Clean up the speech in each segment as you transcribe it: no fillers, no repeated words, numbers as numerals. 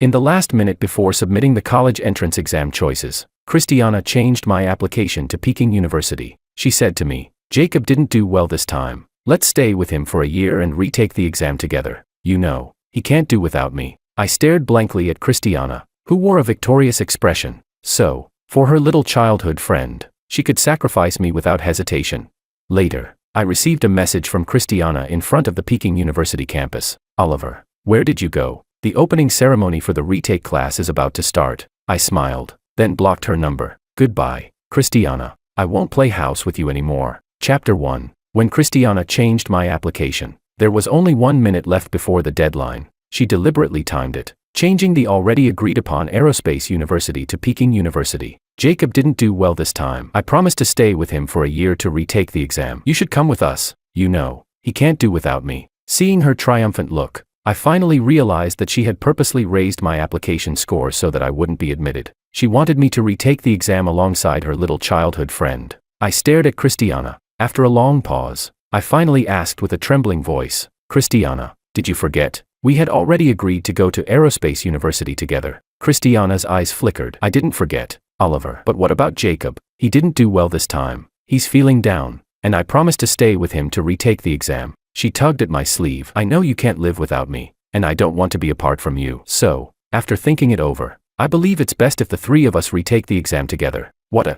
In the last minute before submitting the college entrance exam choices, Christiana changed my application to Peking University. She said to me, "Jacob didn't do well this time. Let's stay with him for a year and retake the exam together. You know, he can't do without me." I stared blankly at Christiana, who wore a victorious expression. So, for her little childhood friend, she could sacrifice me without hesitation. Later, I received a message from Christiana in front of the Peking University campus. "Oliver, where did you go? The opening ceremony for the retake class is about to start." I smiled, then blocked her number. "Goodbye, Christiana. I won't play house with you anymore." Chapter 1. When Christiana changed my application, there was only 1 minute left before the deadline. She deliberately timed it, changing the already agreed upon Aerospace University to Peking University. "Jacob didn't do well this time. I promised to stay with him for a year to retake the exam. You should come with us. You know, he can't do without me." Seeing her triumphant look, I finally realized that she had purposely raised my application score so that I wouldn't be admitted. She wanted me to retake the exam alongside her little childhood friend. I stared at Christiana. After a long pause, I finally asked with a trembling voice, "Christiana, did you forget? We had already agreed to go to Aerospace University together." Christiana's eyes flickered. "I didn't forget, Oliver. But what about Jacob? He didn't do well this time. He's feeling down, and I promised to stay with him to retake the exam." She tugged at my sleeve. "I know you can't live without me, and I don't want to be apart from you. So, after thinking it over, I believe it's best if the three of us retake the exam together."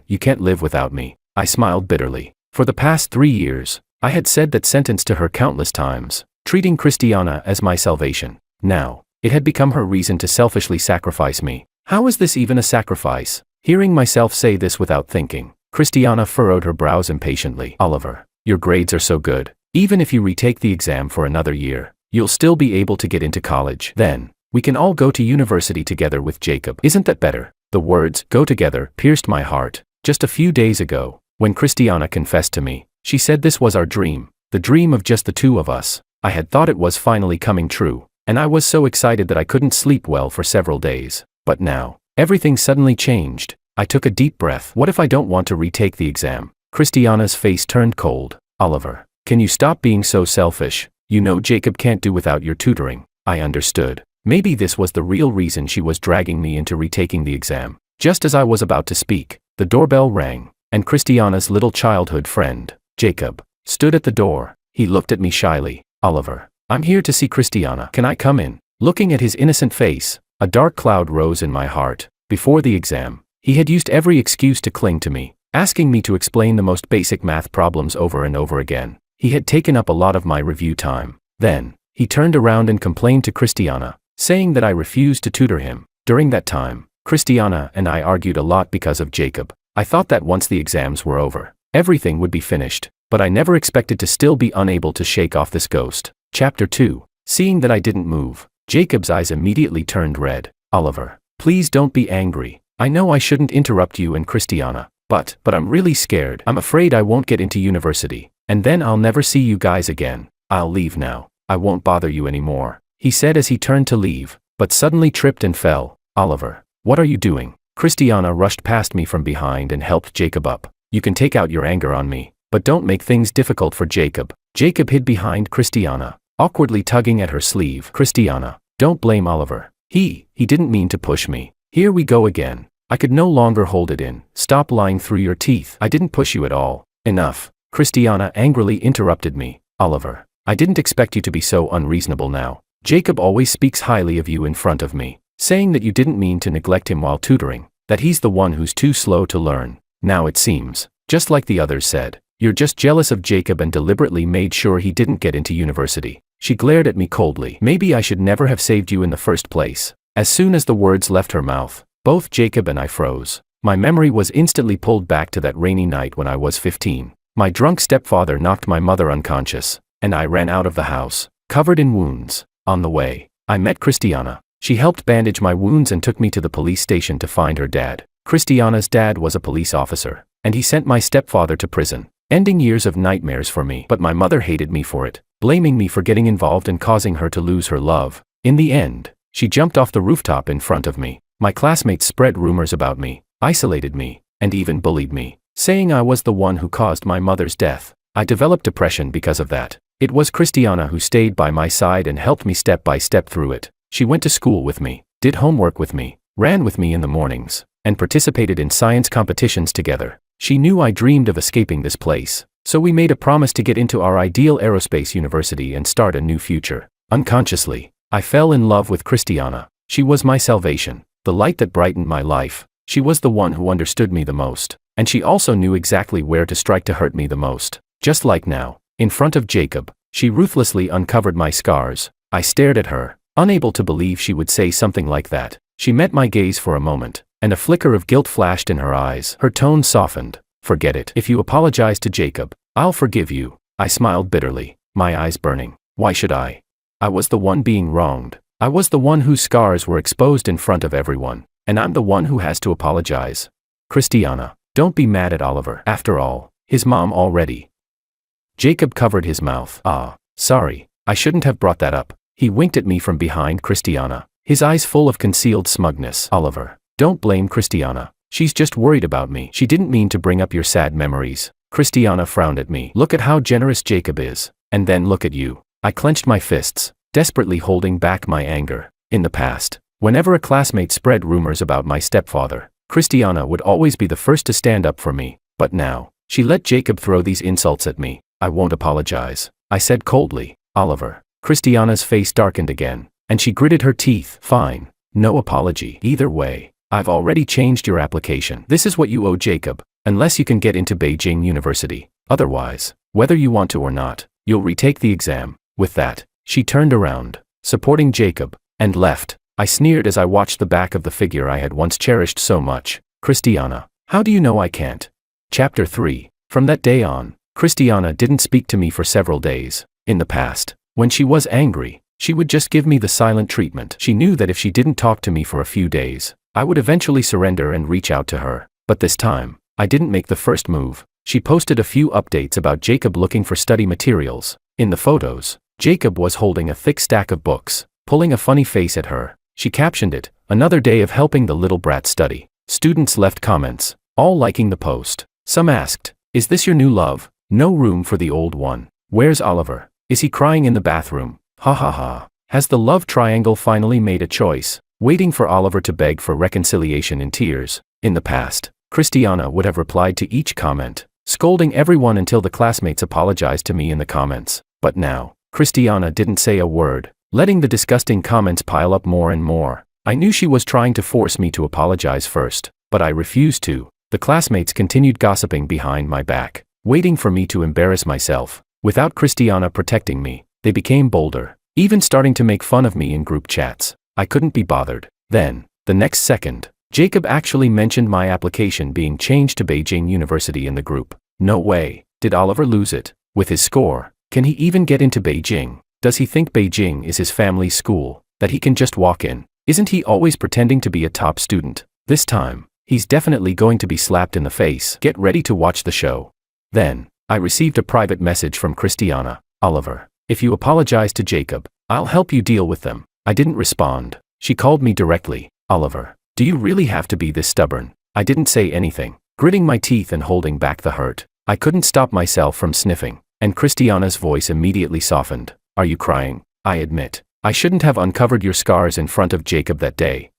You can't live without me." I smiled bitterly. For the past 3 years, I had said that sentence to her countless times, treating Christiana as my salvation. Now, it had become her reason to selfishly sacrifice me. How is this even a sacrifice? Hearing myself say this without thinking, Christiana furrowed her brows impatiently. "Oliver, your grades are so good. Even if you retake the exam for another year, you'll still be able to get into college. Then, we can all go to university together with Jacob. Isn't that better?" The words, "go together," pierced my heart. Just a few days ago, when Christiana confessed to me, she said this was our dream, the dream of just the two of us. I had thought it was finally coming true, and I was so excited that I couldn't sleep well for several days. But now, everything suddenly changed. I took a deep breath. What if I don't want to retake the exam? Christiana's face turned cold. "Oliver, can you stop being so selfish? You know Jacob can't do without your tutoring." I understood. Maybe this was the real reason she was dragging me into retaking the exam. Just as I was about to speak, the doorbell rang, and Christiana's little childhood friend, Jacob, stood at the door. He looked at me shyly. "Oliver, I'm here to see Christiana. Can I come in?" Looking at his innocent face, a dark cloud rose in my heart. Before the exam, he had used every excuse to cling to me, asking me to explain the most basic math problems over and over again. He had taken up a lot of my review time. Then, he turned around and complained to Christiana, saying that I refused to tutor him. During that time, Christiana and I argued a lot because of Jacob. I thought that once the exams were over, everything would be finished, but I never expected to still be unable to shake off this ghost. Chapter 2. Seeing that I didn't move, Jacob's eyes immediately turned red. "Oliver, please don't be angry. I know I shouldn't interrupt you and Christiana, but I'm really scared. I'm afraid I won't get into university, and then I'll never see you guys again. I'll leave now. I won't bother you anymore," he said as he turned to leave, but suddenly tripped and fell. "Oliver, what are you doing?" Christiana rushed past me from behind and helped Jacob up. "You can take out your anger on me, but don't make things difficult for Jacob." Jacob hid behind Christiana, awkwardly tugging at her sleeve. "Christiana, don't blame Oliver. He didn't mean to push me." Here we go again. I could no longer hold it in. "Stop lying through your teeth. I didn't push you at all." "Enough." Christiana angrily interrupted me. "Oliver, I didn't expect you to be so unreasonable now. Jacob always speaks highly of you in front of me, saying that you didn't mean to neglect him while tutoring, that he's the one who's too slow to learn. Now it seems, just like the others said, you're just jealous of Jacob and deliberately made sure he didn't get into university." She glared at me coldly. "Maybe I should never have saved you in the first place." As soon as the words left her mouth, both Jacob and I froze. My memory was instantly pulled back to that rainy night when I was 15. My drunk stepfather knocked my mother unconscious, and I ran out of the house, covered in wounds. On the way, I met Christiana. She helped bandage my wounds and took me to the police station to find her dad. Christiana's dad was a police officer, and he sent my stepfather to prison, ending years of nightmares for me. But my mother hated me for it, blaming me for getting involved and causing her to lose her love. In the end, she jumped off the rooftop in front of me. My classmates spread rumors about me, isolated me, and even bullied me, saying I was the one who caused my mother's death. I developed depression because of that. It was Christiana who stayed by my side and helped me step by step through it. She went to school with me, did homework with me, ran with me in the mornings, and participated in science competitions together. She knew I dreamed of escaping this place, so we made a promise to get into our ideal aerospace university and start a new future. Unconsciously, I fell in love with Christiana. She was my salvation, the light that brightened my life. She was the one who understood me the most, and she also knew exactly where to strike to hurt me the most. Just like now, in front of Jacob, she ruthlessly uncovered my scars. I stared at her, unable to believe she would say something like that. She met my gaze for a moment, and a flicker of guilt flashed in her eyes. Her tone softened. Forget it. If you apologize to Jacob, I'll forgive you. I smiled bitterly, my eyes burning. Why should I? I was the one being wronged. I was the one whose scars were exposed in front of everyone, and I'm the one who has to apologize. Christiana, don't be mad at Oliver. After all, his mom already. Jacob covered his mouth. Sorry, I shouldn't have brought that up. He winked at me from behind Christiana, his eyes full of concealed smugness. Oliver, don't blame Christiana. She's just worried about me. She didn't mean to bring up your sad memories. Christiana frowned at me. Look at how generous Jacob is, and then look at you. I clenched my fists, desperately holding back my anger. In the past, whenever a classmate spread rumors about my stepfather, Christiana would always be the first to stand up for me. But now, she let Jacob throw these insults at me. I won't apologize, I said coldly. Oliver. Christiana's face darkened again, and she gritted her teeth. Fine, no apology. Either way, I've already changed your application. This is what you owe Jacob, unless you can get into Beijing University. Otherwise, whether you want to or not, you'll retake the exam. With that, she turned around, supporting Jacob, and left. I sneered as I watched the back of the figure I had once cherished so much. Christiana, how do you know I can't? Chapter 3. From that day on, Christiana didn't speak to me for several days. In the past, when she was angry, she would just give me the silent treatment. She knew that if she didn't talk to me for a few days, I would eventually surrender and reach out to her. But this time, I didn't make the first move. She posted a few updates about Jacob looking for study materials. In the photos, Jacob was holding a thick stack of books, pulling a funny face at her. She captioned it, "Another day of helping the little brat study." Students left comments, all liking the post. Some asked, "Is this your new love? No room for the old one. Where's Oliver? Is he crying in the bathroom? Ha ha ha." Has the love triangle finally made a choice, waiting for Oliver to beg for reconciliation in tears? In the past, Christiana would have replied to each comment, scolding everyone until the classmates apologized to me in the comments. But now, Christiana didn't say a word, letting the disgusting comments pile up more and more. I knew she was trying to force me to apologize first, but I refused to. The classmates continued gossiping behind my back, waiting for me to embarrass myself. Without Christiana protecting me, they became bolder, even starting to make fun of me in group chats. I couldn't be bothered. Then, the next second, Jacob actually mentioned my application being changed to Beijing University in the group. No way. Did Oliver lose it? With his score, can he even get into Beijing? Does he think Beijing is his family's school, that he can just walk in? Isn't he always pretending to be a top student? This time, he's definitely going to be slapped in the face. Get ready to watch the show. Then, I received a private message from Christiana. "Oliver, if you apologize to Jacob, I'll help you deal with them." I didn't respond. She called me directly. "Oliver, do you really have to be this stubborn?" I didn't say anything, gritting my teeth and holding back the hurt. I couldn't stop myself from sniffing, and Christiana's voice immediately softened. "Are you crying?" "I admit, I shouldn't have uncovered your scars in front of Jacob that day.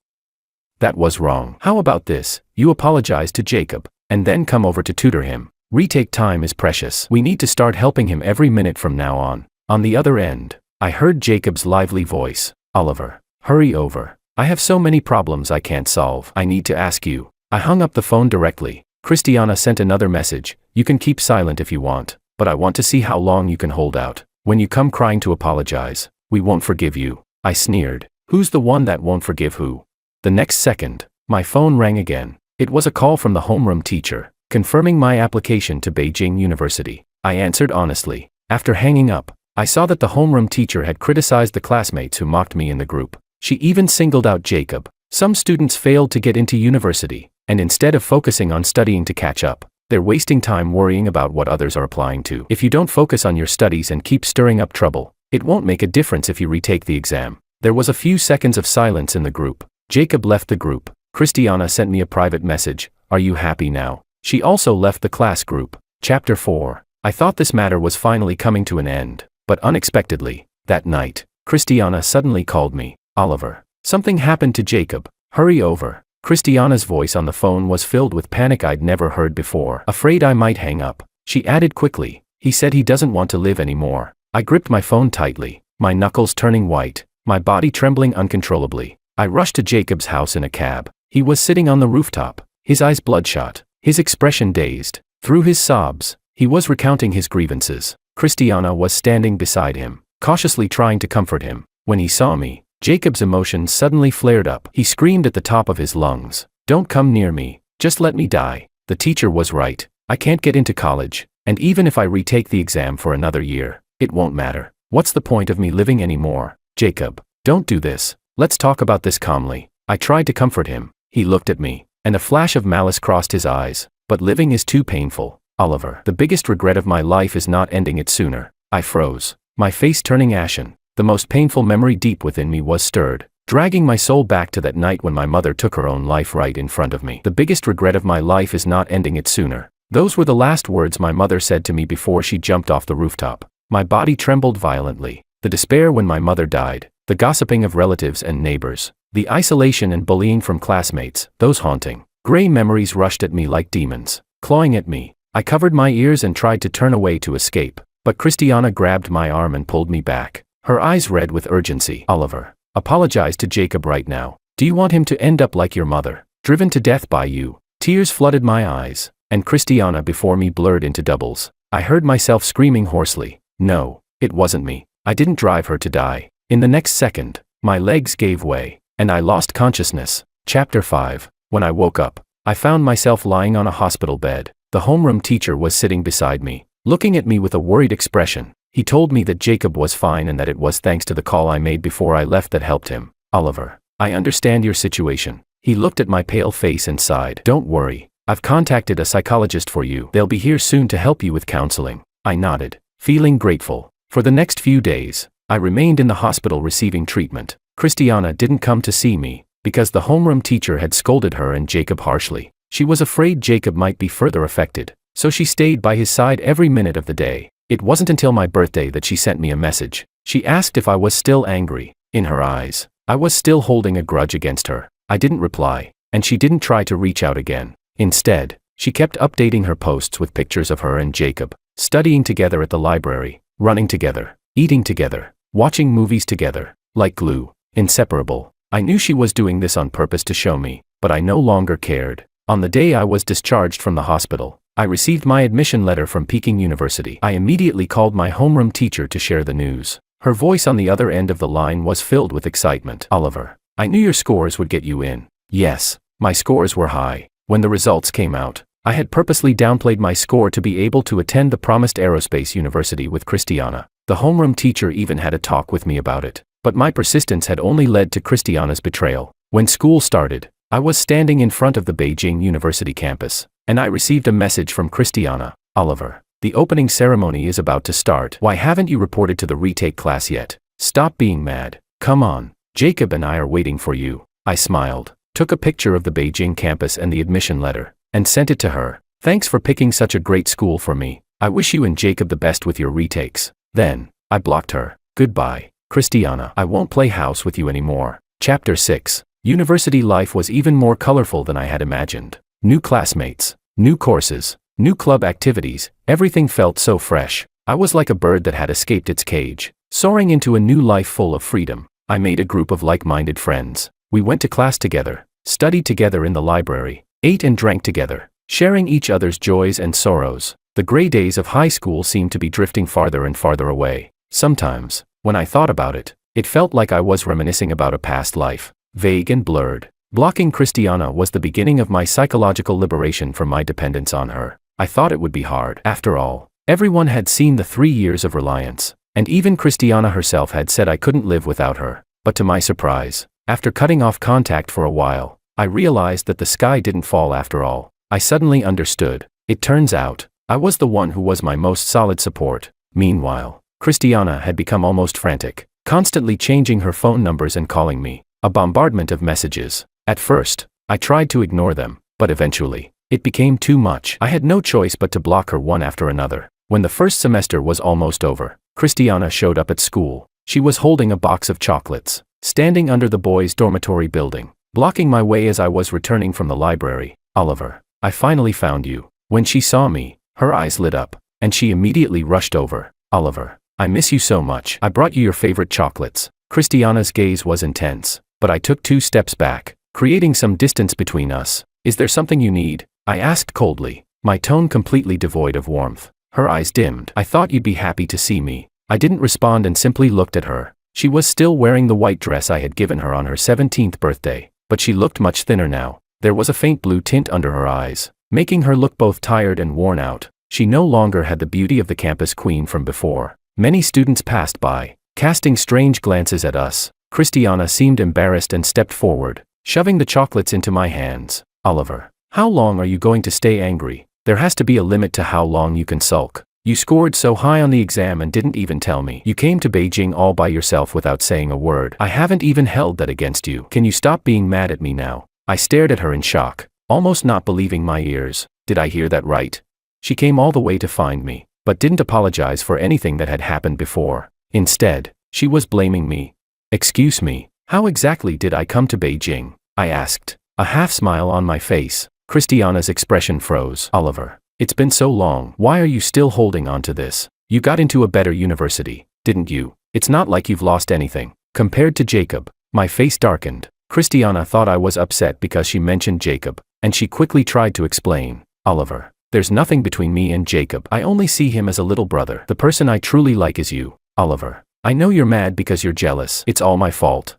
That was wrong. How about this? You apologize to Jacob, and then come over to tutor him. Retake time is precious. We need to start helping him every minute from now on." On the other end, I heard Jacob's lively voice. "Oliver, hurry over. I have so many problems I can't solve. I need to ask you." I hung up the phone directly. Christiana sent another message. "You can keep silent if you want, but I want to see how long you can hold out. When you come crying to apologize, we won't forgive you." I sneered. Who's the one that won't forgive who? The next second, my phone rang again. It was a call from the homeroom teacher, confirming my application to Beijing University. I answered honestly. After hanging up, I saw that the homeroom teacher had criticized the classmates who mocked me in the group. She even singled out Jacob. Some students failed to get into university, and instead of focusing on studying to catch up, they're wasting time worrying about what others are applying to. If you don't focus on your studies and keep stirring up trouble, it won't make a difference if you retake the exam. There was a few seconds of silence in the group. Jacob left the group. Christiana sent me a private message. "Are you happy now?" She also left the class group. Chapter 4. I thought this matter was finally coming to an end, but unexpectedly, that night, Christiana suddenly called me. "Oliver, Something happened to Jacob. Hurry over. Christiana's voice on the phone was filled with panic I'd never heard before. Afraid I might hang up, she added quickly. He said he doesn't want to live anymore. I gripped my phone tightly, my knuckles turning white, my body trembling uncontrollably. I rushed to Jacob's house in a cab. He was sitting on the rooftop, his eyes bloodshot, his expression dazed. Through his sobs, he was recounting his grievances. Christiana was standing beside him, cautiously trying to comfort him. When he saw me, Jacob's emotions suddenly flared up. He screamed at the top of his lungs, "Don't come near me, just let me die." The teacher was right. I can't get into college, and even if I retake the exam for another year, it won't matter. What's the point of me living anymore? Jacob, don't do this. Let's talk about this calmly. I tried to comfort him. He looked at me, and a flash of malice crossed his eyes. But living is too painful, Oliver. The biggest regret of my life is not ending it sooner. I froze, my face turning ashen. The most painful memory deep within me was stirred, dragging my soul back to that night when my mother took her own life right in front of me. The biggest regret of my life is not ending it sooner. Those were the last words my mother said to me before she jumped off the rooftop. My body trembled violently. The despair when my mother died, the gossiping of relatives and neighbors, the isolation and bullying from classmates, those haunting, gray memories rushed at me like demons, clawing at me. I covered my ears and tried to turn away to escape, but Christiana grabbed my arm and pulled me back. Her eyes red with urgency. Oliver, apologize to Jacob right now. Do you want him to end up like your mother, driven to death by you? Tears flooded my eyes, and Christiana before me blurred into doubles. I heard myself screaming hoarsely, "No, it wasn't me. I didn't drive her to die." In the next second, my legs gave way, and I lost consciousness. Chapter 5. When I woke up, I found myself lying on a hospital bed. The homeroom teacher was sitting beside me, looking at me with a worried expression. He told me that Jacob was fine and that it was thanks to the call I made before I left that helped him. Oliver, I understand your situation. He looked at my pale face and sighed. Don't worry, I've contacted a psychologist for you. They'll be here soon to help you with counseling. I nodded, feeling grateful. For the next few days, I remained in the hospital receiving treatment. Christiana didn't come to see me, because the homeroom teacher had scolded her and Jacob harshly. She was afraid Jacob might be further affected, so she stayed by his side every minute of the day. It wasn't until my birthday that she sent me a message. She asked if I was still angry. In her eyes, I was still holding a grudge against her. I didn't reply, and she didn't try to reach out again. Instead, she kept updating her posts with pictures of her and Jacob, studying together at the library, running together, eating together, watching movies together, like glue, inseparable. I knew she was doing this on purpose to show me, but I no longer cared. On the day I was discharged from the hospital, I received my admission letter from Peking University. I immediately called my homeroom teacher to share the news. Her voice on the other end of the line was filled with excitement. Oliver, I knew your scores would get you in. Yes, my scores were high. When the results came out, I had purposely downplayed my score to be able to attend the promised aerospace university with Christiana. The homeroom teacher even had a talk with me about it. But my persistence had only led to Christiana's betrayal. When school started, I was standing in front of the Beijing University campus, and I received a message from Christiana. Oliver, the opening ceremony is about to start. Why haven't you reported to the retake class yet? Stop being mad. Come on, Jacob and I are waiting for you. I smiled, took a picture of the Beijing campus and the admission letter, and sent it to her. Thanks for picking such a great school for me. I wish you and Jacob the best with your retakes. Then, I blocked her. Goodbye, Christiana. I won't play house with you anymore. Chapter 6. University life was even more colorful than I had imagined. New classmates, new courses, new club activities, everything felt so fresh. I was like a bird that had escaped its cage, soaring into a new life full of freedom. I made a group of like-minded friends. We went to class together, studied together in the library, ate and drank together, sharing each other's joys and sorrows. The gray days of high school seemed to be drifting farther and farther away. Sometimes, when I thought about it, it felt like I was reminiscing about a past life, vague and blurred. Blocking Christiana was the beginning of my psychological liberation from my dependence on her. I thought it would be hard. After all, everyone had seen the 3 years of reliance, and even Christiana herself had said I couldn't live without her. But to my surprise, after cutting off contact for a while, I realized that the sky didn't fall after all. I suddenly understood. It turns out, I was the one who was my most solid support. Meanwhile, Christiana had become almost frantic, constantly changing her phone numbers and calling me. A bombardment of messages. At first, I tried to ignore them, but eventually, it became too much. I had no choice but to block her one after another. When the first semester was almost over, Christiana showed up at school. She was holding a box of chocolates. standing under the boys' dormitory building, blocking my way as I was returning from the library. Oliver, I finally found you. When she saw me, her eyes lit up, and she immediately rushed over. Oliver, I miss you so much. I brought you your favorite chocolates. Christiana's gaze was intense, but I took 2 steps back, creating some distance between us. Is there something you need? I asked coldly, my tone completely devoid of warmth. Her eyes dimmed. I thought you'd be happy to see me. I didn't respond and simply looked at her. She was still wearing the white dress I had given her on her 17th birthday, but she looked much thinner now. There was a faint blue tint under her eyes, making her look both tired and worn out. She no longer had the beauty of the campus queen from before. Many students passed by, casting strange glances at us. Christiana seemed embarrassed and stepped forward, shoving the chocolates into my hands. Oliver, how long are you going to stay angry? There has to be a limit to how long you can sulk. You scored so high on the exam and didn't even tell me. You came to Beijing all by yourself without saying a word. I haven't even held that against you. Can you stop being mad at me now? I stared at her in shock, almost not believing my ears. Did I hear that right? She came all the way to find me, but didn't apologize for anything that had happened before. Instead, she was blaming me. Excuse me, how exactly did I come to Beijing? I asked, a half smile on my face. Christiana's expression froze. Oliver, it's been so long. Why are you still holding on to this? You got into a better university, didn't you? It's not like you've lost anything. Compared to Jacob, my face darkened. Christiana thought I was upset because she mentioned Jacob, and she quickly tried to explain. Oliver, there's nothing between me and Jacob. I only see him as a little brother. The person I truly like is you. Oliver, I know you're mad because you're jealous. It's all my fault.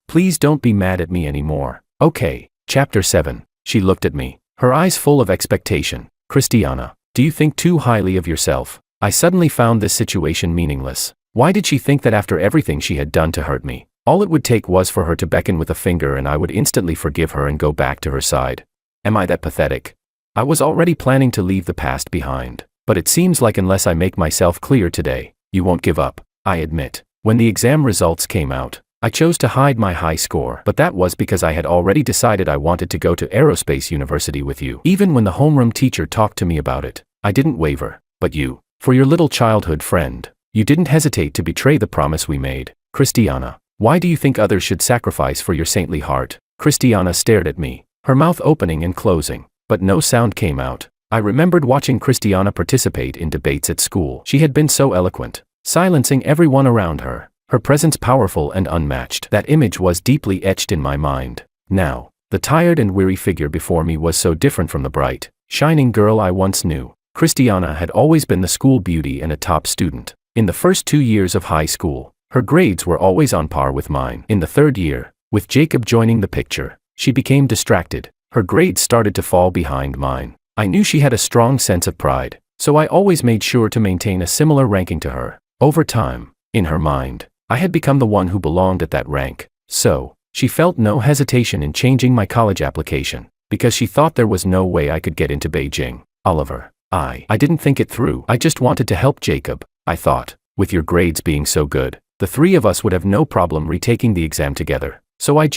Please don't be mad at me anymore. Okay. Chapter 7. She looked at me, her eyes full of expectation. Christiana, do you think too highly of yourself? I suddenly found this situation meaningless. Why did she think that after everything she had done to hurt me, all it would take was for her to beckon with a finger and I would instantly forgive her and go back to her side? Am I that pathetic? I was already planning to leave the past behind, but it seems like unless I make myself clear today, you won't give up. I admit, when the exam results came out, I chose to hide my high score, but that was because I had already decided I wanted to go to Aerospace University with you. Even when the homeroom teacher talked to me about it, I didn't waver. But you, for your little childhood friend, you didn't hesitate to betray the promise we made. Christiana, why do you think others should sacrifice for your saintly heart? Christiana stared at me, her mouth opening and closing, but no sound came out. I remembered watching Christiana participate in debates at school. She had been so eloquent, silencing everyone around her. Her presence powerful and unmatched. That image was deeply etched in my mind. Now, the tired and weary figure before me was so different from the bright, shining girl I once knew. Christiana had always been the school beauty and a top student. In the first 2 years of high school, her grades were always on par with mine. In the 3rd year, with Jacob joining the picture, she became distracted. Her grades started to fall behind mine. I knew she had a strong sense of pride, so I always made sure to maintain a similar ranking to her. Over time, in her mind, I had become the one who belonged at that rank, so she felt no hesitation in changing my college application, because she thought there was no way I could get into Beijing. Oliver, I didn't think it through. I just wanted to help Jacob. I thought, with your grades being so good, the 3 of us would have no problem retaking the exam together. So I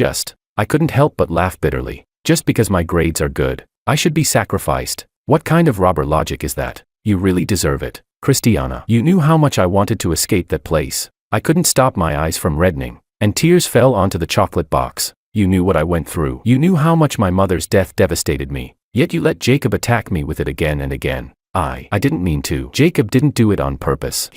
couldn't help but laugh bitterly. Just because my grades are good, I should be sacrificed. What kind of robber logic is that? You really deserve it. Christiana, you knew how much I wanted to escape that place. I couldn't stop my eyes from reddening, and tears fell onto the chocolate box. You knew what I went through. You knew how much my mother's death devastated me, yet you let Jacob attack me with it again and again. I didn't mean to. Jacob didn't do it on purpose.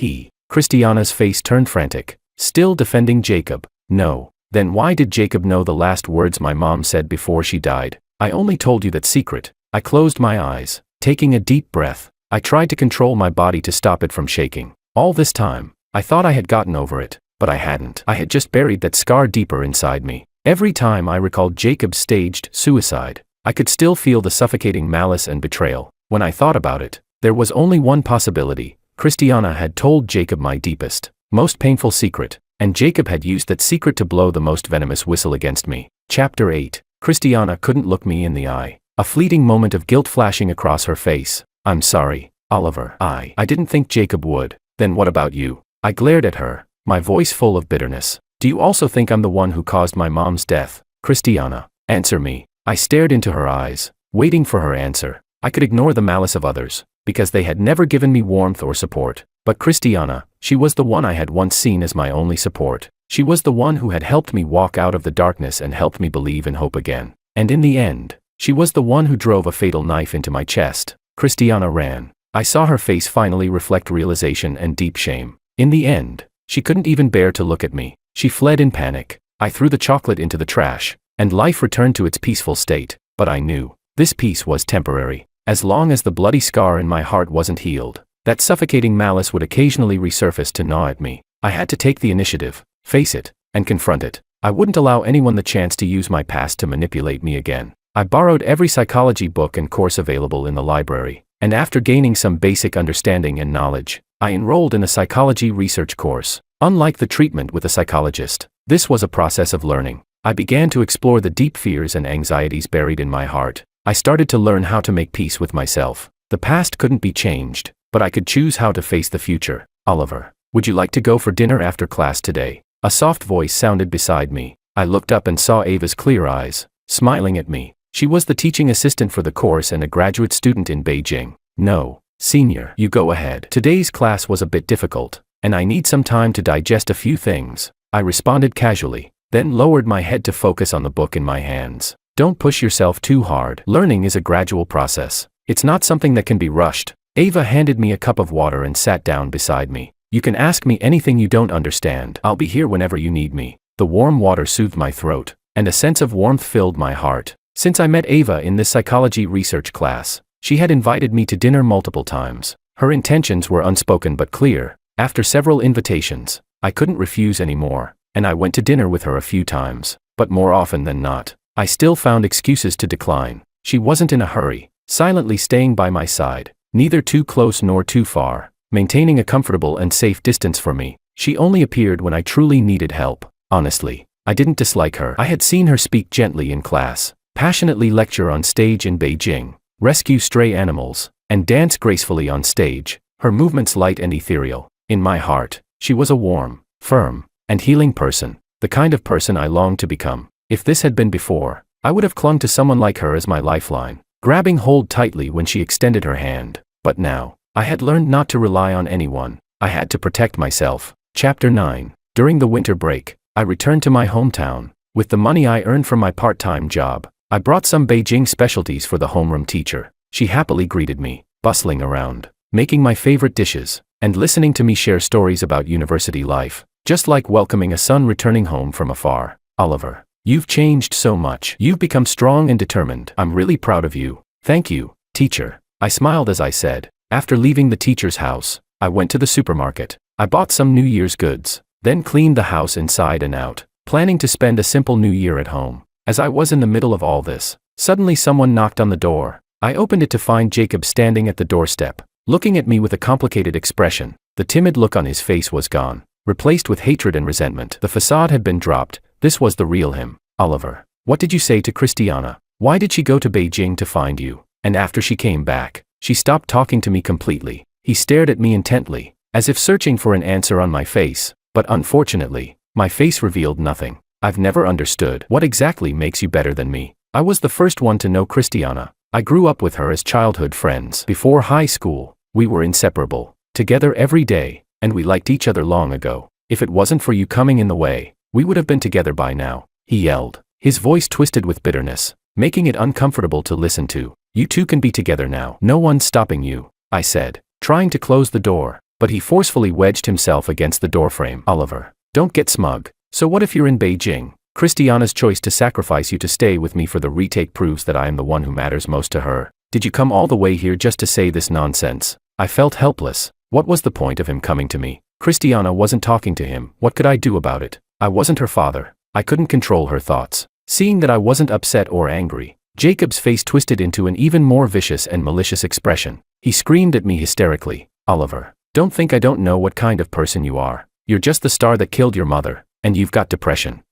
Christiana's face turned frantic, still defending Jacob. No. Then why did Jacob know the last words my mom said before she died? I only told you that secret. I closed my eyes, taking a deep breath. I tried to control my body to stop it from shaking. All this time, I thought I had gotten over it, but I hadn't. I had just buried that scar deeper inside me. Every time I recalled Jacob's staged suicide, I could still feel the suffocating malice and betrayal. When I thought about it, there was only one possibility. Christiana had told Jacob my deepest, most painful secret, and Jacob had used that secret to blow the most venomous whistle against me. Chapter 8. Christiana couldn't look me in the eye, a fleeting moment of guilt flashing across her face. I'm sorry, Oliver. I didn't think Jacob would. Then what about you? I glared at her, my voice full of bitterness. Do you also think I'm the one who caused my mom's death? Christiana, answer me. I stared into her eyes, waiting for her answer. I could ignore the malice of others, because they had never given me warmth or support. But Christiana, she was the one I had once seen as my only support. She was the one who had helped me walk out of the darkness and helped me believe in hope again. And in the end, she was the one who drove a fatal knife into my chest. Christiana ran. I saw her face finally reflect realization and deep shame. In the end, she couldn't even bear to look at me. She fled in panic. I threw the chocolate into the trash, and life returned to its peaceful state. But I knew this peace was temporary. As long as the bloody scar in my heart wasn't healed, that suffocating malice would occasionally resurface to gnaw at me. I had to take the initiative, face it, and confront it. I wouldn't allow anyone the chance to use my past to manipulate me again. I borrowed every psychology book and course available in the library, and after gaining some basic understanding and knowledge, I enrolled in a psychology research course. Unlike the treatment with a psychologist, this was a process of learning. I began to explore the deep fears and anxieties buried in my heart. I started to learn how to make peace with myself. The past couldn't be changed, but I could choose how to face the future. Oliver, would you like to go for dinner after class today? A soft voice sounded beside me. I looked up and saw Ava's clear eyes, smiling at me. She was the teaching assistant for the course and a graduate student in Beijing. No, senior, you go ahead. Today's class was a bit difficult, and I need some time to digest a few things. I responded casually, then lowered my head to focus on the book in my hands. Don't push yourself too hard. Learning is a gradual process. It's not something that can be rushed. Ava handed me a cup of water and sat down beside me. You can ask me anything you don't understand. I'll be here whenever you need me. The warm water soothed my throat, and a sense of warmth filled my heart. Since I met Ava in this psychology research class, she had invited me to dinner multiple times. Her intentions were unspoken but clear. After several invitations, I couldn't refuse anymore, and I went to dinner with her a few times, but more often than not, I still found excuses to decline. She wasn't in a hurry, silently staying by my side, neither too close nor too far, maintaining a comfortable and safe distance for me. She only appeared when I truly needed help. Honestly, I didn't dislike her. I had seen her speak gently in class, passionately lecture on stage in Beijing, rescue stray animals, and dance gracefully on stage, her movements light and ethereal. In my heart, she was a warm, firm, and healing person, the kind of person I longed to become. If this had been before, I would have clung to someone like her as my lifeline, grabbing hold tightly when she extended her hand. But now, I had learned not to rely on anyone. I had to protect myself. Chapter 9. During the winter break, I returned to my hometown. With the money I earned from my part-time job, I brought some Beijing specialties for the homeroom teacher. She happily greeted me, bustling around, making my favorite dishes, and listening to me share stories about university life, just like welcoming a son returning home from afar. Oliver, you've changed so much. You've become strong and determined. I'm really proud of you. Thank you, teacher. I smiled as I said. After leaving the teacher's house, I went to the supermarket. I bought some New Year's goods, then cleaned the house inside and out, planning to spend a simple New Year at home. As I was in the middle of all this, suddenly someone knocked on the door. I opened it to find Jacob standing at the doorstep, looking at me with a complicated expression. The timid look on his face was gone, replaced with hatred and resentment. The facade had been dropped. This was the real him. Oliver, what did you say to Christiana? Why did she go to Beijing to find you? And after she came back, she stopped talking to me completely. He stared at me intently, as if searching for an answer on my face, but unfortunately, my face revealed nothing. I've never understood. What exactly makes you better than me? I was the first one to know Christiana. I grew up with her as childhood friends. Before high school, we were inseparable, together every day, and we liked each other long ago. If it wasn't for you coming in the way, we would have been together by now, he yelled, his voice twisted with bitterness, making it uncomfortable to listen to. You two can be together now. No one's stopping you, I said, trying to close the door, but he forcefully wedged himself against the doorframe. Oliver, don't get smug. So what if you're in Beijing? Christiana's choice to sacrifice you to stay with me for the retake proves that I am the one who matters most to her. Did you come all the way here just to say this nonsense? I felt helpless. What was the point of him coming to me? Christiana wasn't talking to him. What could I do about it? I wasn't her father. I couldn't control her thoughts. Seeing that I wasn't upset or angry, Jacob's face twisted into an even more vicious and malicious expression. He screamed at me hysterically. Oliver, don't think I don't know what kind of person you are. You're just the star that killed your mother, and you've got depression.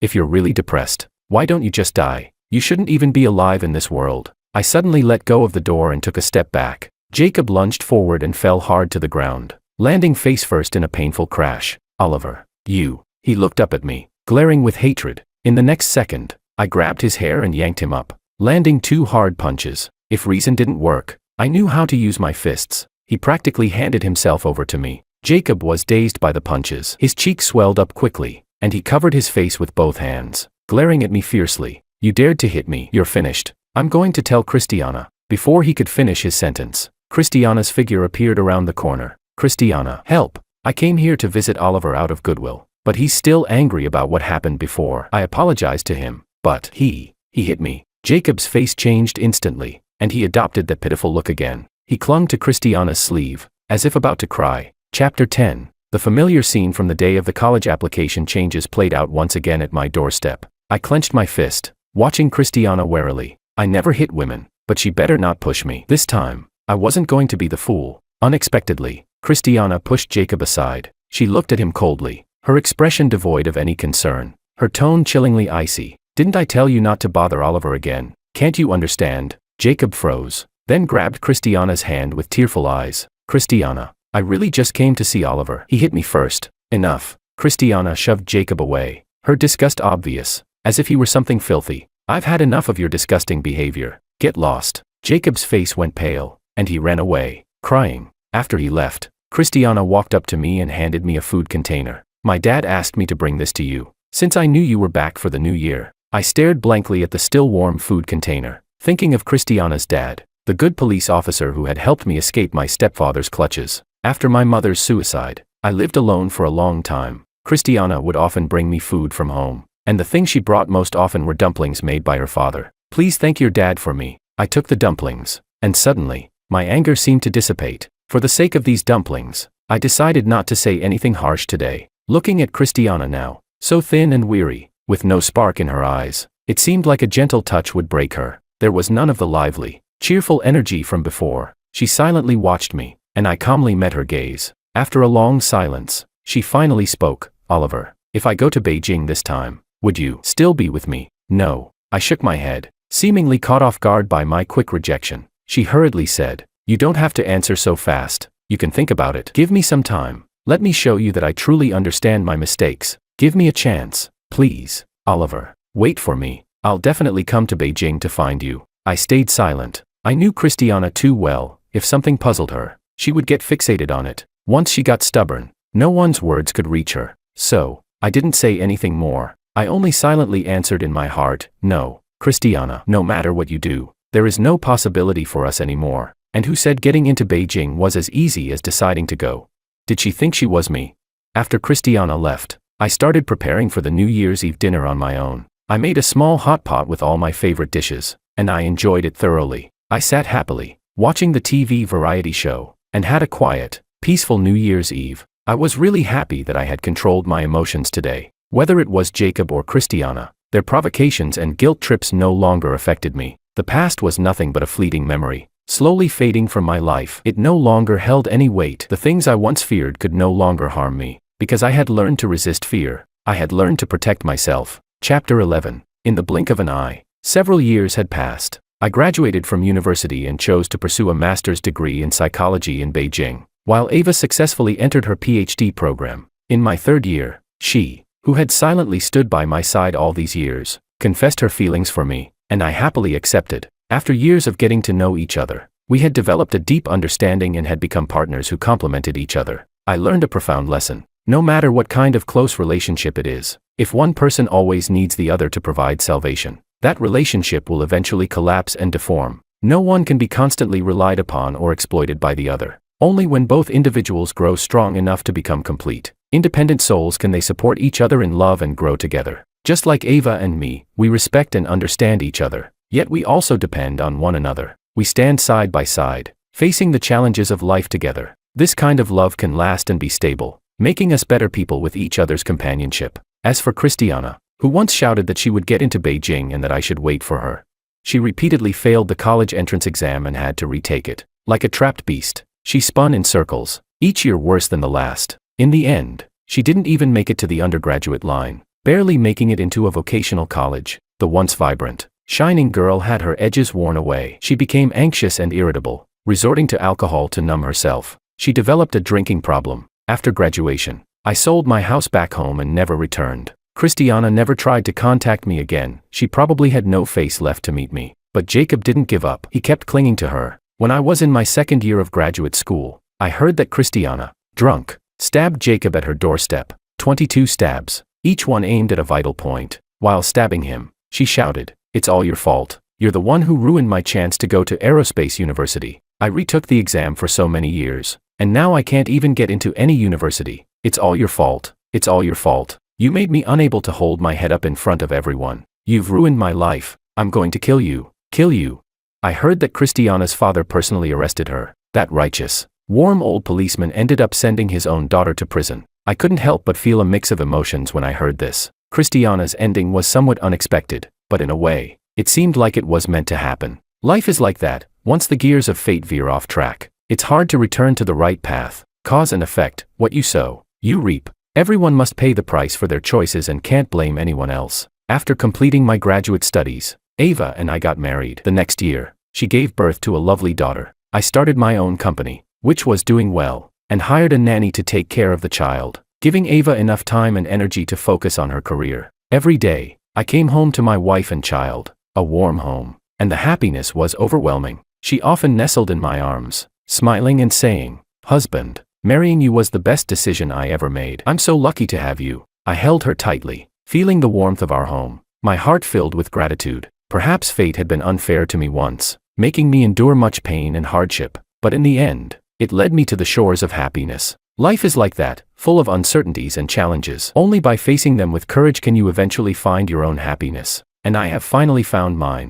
If you're really depressed, why don't you just die? You shouldn't even be alive in this world. I suddenly let go of the door and took a step back. Jacob lunged forward and fell hard to the ground, landing face first in a painful crash. Oliver, you. He looked up at me, glaring with hatred. In the next second, I grabbed his hair and yanked him up, landing 2 hard punches. If reason didn't work, I knew how to use my fists. He practically handed himself over to me. Jacob was dazed by the punches. His cheeks swelled up quickly, and he covered his face with both hands, glaring at me fiercely. You dared to hit me. You're finished. I'm going to tell Christiana. Before he could finish his sentence, Christiana's figure appeared around the corner. Christiana, help. I came here to visit Oliver out of goodwill, but he's still angry about what happened before. I apologized to him, but he hit me. Jacob's face changed instantly, and he adopted that pitiful look again. He clung to Christiana's sleeve, as if about to cry. Chapter 10. The familiar scene from the day of the college application changes played out once again at my doorstep. I clenched my fist, watching Christiana warily. I never hit women, but she better not push me. This time, I wasn't going to be the fool. Unexpectedly, Christiana pushed Jacob aside. She looked at him coldly, her expression devoid of any concern, her tone chillingly icy. Didn't I tell you not to bother Oliver again? Can't you understand? Jacob froze, then grabbed Christiana's hand with tearful eyes. Christiana, I really just came to see Oliver. He hit me first. Enough. Christiana shoved Jacob away, her disgust obvious, as if he were something filthy. I've had enough of your disgusting behavior. Get lost. Jacob's face went pale, and he ran away, crying. After he left, Christiana walked up to me and handed me a food container. My dad asked me to bring this to you, since I knew you were back for the new year. I stared blankly at the still warm food container, thinking of Christiana's dad, the good police officer who had helped me escape my stepfather's clutches. After my mother's suicide, I lived alone for a long time. Christiana would often bring me food from home, and the thing she brought most often were dumplings made by her father. Please thank your dad for me. I took the dumplings, and suddenly, my anger seemed to dissipate. For the sake of these dumplings, I decided not to say anything harsh today. Looking at Christiana now, so thin and weary, with no spark in her eyes, it seemed like a gentle touch would break her. There was none of the lively, cheerful energy from before. She silently watched me, and I calmly met her gaze. After a long silence, she finally spoke. Oliver, if I go to Beijing this time, would you still be with me? No. I shook my head, seemingly caught off guard by my quick rejection. She hurriedly said, you don't have to answer so fast. You can think about it. Give me some time. Let me show you that I truly understand my mistakes. Give me a chance, please. Oliver, wait for me. I'll definitely come to Beijing to find you. I stayed silent. I knew Christiana too well. If something puzzled her, she would get fixated on it. Once she got stubborn, no one's words could reach her. So, I didn't say anything more. I only silently answered in my heart, no, Christiana, no matter what you do, there is no possibility for us anymore. And who said getting into Beijing was as easy as deciding to go? Did she think she was me? After Christiana left, I started preparing for the New Year's Eve dinner on my own. I made a small hot pot with all my favorite dishes, and I enjoyed it thoroughly. I sat happily, watching the TV variety show, and had a quiet, peaceful New Year's Eve. I was really happy that I had controlled my emotions today. Whether it was Jacob or Christiana, their provocations and guilt trips no longer affected me. The past was nothing but a fleeting memory, slowly fading from my life. It no longer held any weight. The things I once feared could no longer harm me, because I had learned to resist fear. I had learned to protect myself. Chapter 11. In the blink of an eye, several years had passed. I graduated from university and chose to pursue a master's degree in psychology in Beijing, while Ava successfully entered her PhD program. In my third year, she, who had silently stood by my side all these years, confessed her feelings for me, and I happily accepted. After years of getting to know each other, we had developed a deep understanding and had become partners who complemented each other. I learned a profound lesson. No matter what kind of close relationship it is, if one person always needs the other to provide salvation, that relationship will eventually collapse and deform. No one can be constantly relied upon or exploited by the other. Only when both individuals grow strong enough to become complete, independent souls can they support each other in love and grow together. Just like Ava and me, we respect and understand each other, yet we also depend on one another. We stand side by side, facing the challenges of life together. This kind of love can last and be stable, making us better people with each other's companionship. As for Christiana, who once shouted that she would get into Beijing and that I should wait for her, she repeatedly failed the college entrance exam and had to retake it. Like a trapped beast, she spun in circles, each year worse than the last. In the end, she didn't even make it to the undergraduate line, barely making it into a vocational college. The once vibrant, shining girl had her edges worn away. She became anxious and irritable, resorting to alcohol to numb herself. She developed a drinking problem. After graduation, I sold my house back home and never returned. Christiana never tried to contact me again. She probably had no face left to meet me. But Jacob didn't give up. He kept clinging to her. When I was in my second year of graduate school, I heard that Christiana, drunk, stabbed Jacob at her doorstep. 22 stabs, each one aimed at a vital point. While stabbing him, she shouted, "It's all your fault. You're the one who ruined my chance to go to aerospace university. I retook the exam for so many years, and now I can't even get into any university. It's all your fault. It's all your fault. You made me unable to hold my head up in front of everyone. You've ruined my life. I'm going to kill you. Kill you." I heard that Christiana's father personally arrested her. That righteous, warm old policeman ended up sending his own daughter to prison. I couldn't help but feel a mix of emotions when I heard this. Christiana's ending was somewhat unexpected, but in a way, it seemed like it was meant to happen. Life is like that. Once the gears of fate veer off track, it's hard to return to the right path. Cause and effect, what you sow, you reap. Everyone must pay the price for their choices and can't blame anyone else. After completing my graduate studies, Ava and I got married. The next year, she gave birth to a lovely daughter. I started my own company, which was doing well, and hired a nanny to take care of the child, giving Ava enough time and energy to focus on her career. Every day, I came home to my wife and child, a warm home, and the happiness was overwhelming. She often nestled in my arms, smiling and saying, "Husband, marrying you was the best decision I ever made. I'm so lucky to have you." I held her tightly, feeling the warmth of our home, my heart filled with gratitude. Perhaps fate had been unfair to me once, making me endure much pain and hardship, but in the end, it led me to the shores of happiness. Life is like that, full of uncertainties and challenges. Only by facing them with courage can you eventually find your own happiness. And I have finally found mine.